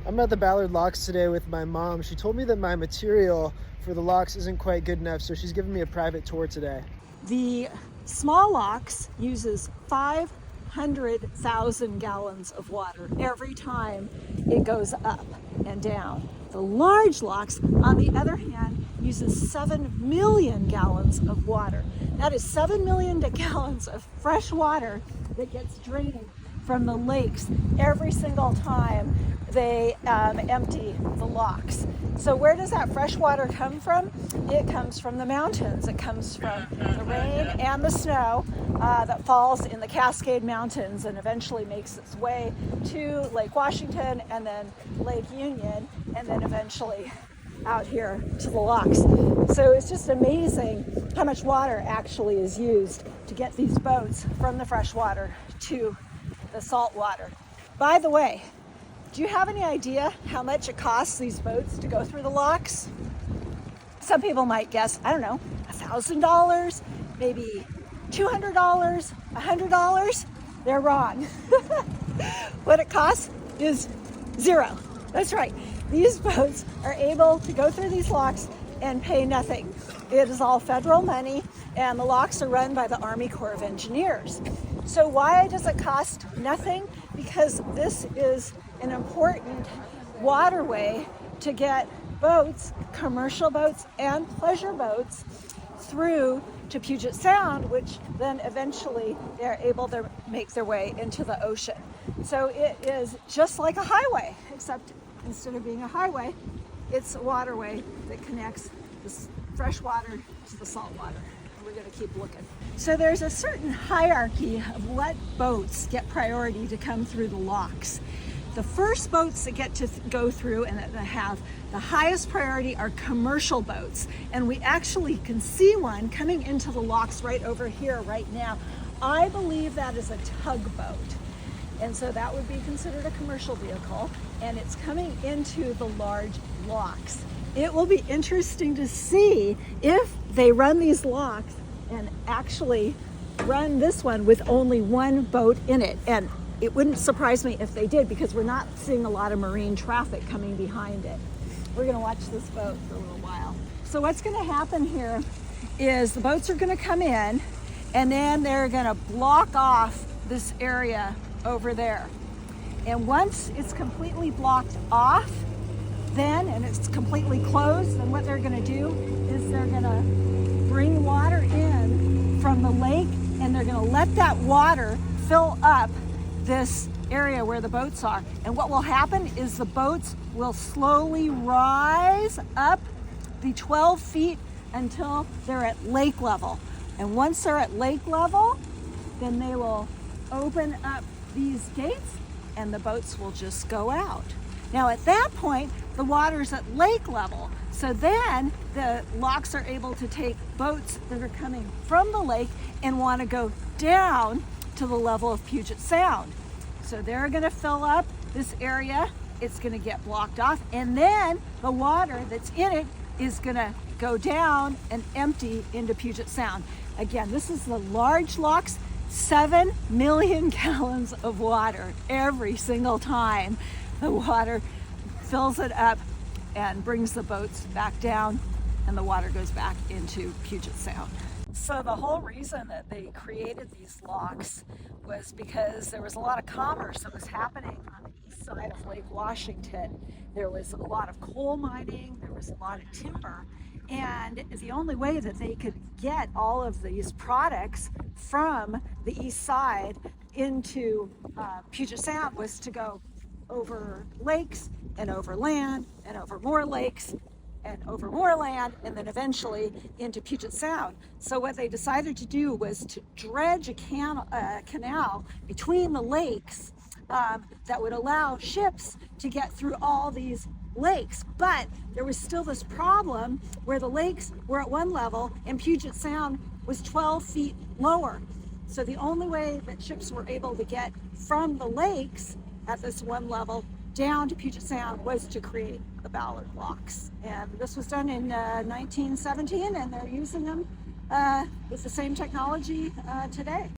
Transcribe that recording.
I'm at the Ballard Locks today with my mom. She told me that my material for the locks isn't quite good enough, so she's giving me a private tour today. The small locks uses 500,000 gallons of water every time it goes up and down. The large locks, on the other hand, uses 7 million gallons of water. That is 7 million gallons of fresh water that gets drained from the lakes every single time they empty the locks. So where does that fresh water come from? It comes from the mountains. It comes from the rain and the snow that falls in the Cascade Mountains and eventually makes its way to Lake Washington and then Lake Union and then eventually out here to the locks. So it's just amazing how much water actually is used to get these boats from the fresh water to the salt water. By the way, do you have any idea how much it costs these boats to go through the locks? Some people might guess, I don't know, $1,000, maybe $200, $100. They're wrong. What it costs is zero. That's right. These boats are able to go through these locks and pay nothing. It is all federal money, and the locks are run by the Army Corps of Engineers. So why does it cost nothing? Because this is an important waterway to get boats, commercial boats and pleasure boats, through to Puget Sound, which then eventually they're able to make their way into the ocean. So it is just like a highway, except instead of being a highway, it's a waterway that connects the fresh water to the salt water. We're going to keep looking. So there's a certain hierarchy of what boats get priority to come through the locks. The first boats that get to go through and that have the highest priority are commercial boats. And we actually can see one coming into the locks right over here right now. I believe that is a tugboat. And so that would be considered a commercial vehicle. And it's coming into the large locks. It will be interesting to see if they run these locks and actually run this one with only one boat in it. And it wouldn't surprise me if they did, because we're not seeing a lot of marine traffic coming behind it. We're going to watch this boat for a little while. So what's going to happen here is the boats are going to come in and then they're going to block off this area over there. And once it's completely blocked off, and it's completely closed, then what they're going to do is they're going to bring water in from the lake, and they're going to let that water fill up this area where the boats are. And what will happen is the boats will slowly rise up the 12 feet until they're at lake level. And once they're at lake level, then they will open up these gates and the boats will just go out. Now at that point, the water's at lake level. So then the locks are able to take boats that are coming from the lake and want to go down to the level of Puget Sound. So they're going to fill up this area. It's going to get blocked off. And then the water that's in it is going to go down and empty into Puget Sound. Again, this is the large locks, 7 million gallons of water every single time the water fills it up and brings the boats back down, and the water goes back into Puget Sound. So the whole reason that they created these locks was because there was a lot of commerce that was happening on the east side of Lake Washington. There was a lot of coal mining, there was a lot of timber, and the only way that they could get all of these products from the east side into Puget Sound was to go over lakes and over land and over more lakes and over more land, and then eventually into Puget Sound. So what they decided to do was to dredge a canal between the lakes that would allow ships to get through all these lakes. But there was still this problem where the lakes were at one level and Puget Sound was 12 feet lower. So the only way that ships were able to get from the lakes at this one level down to Puget Sound was to create the Ballard Locks. And this was done in 1917, and they're using them with the same technology today.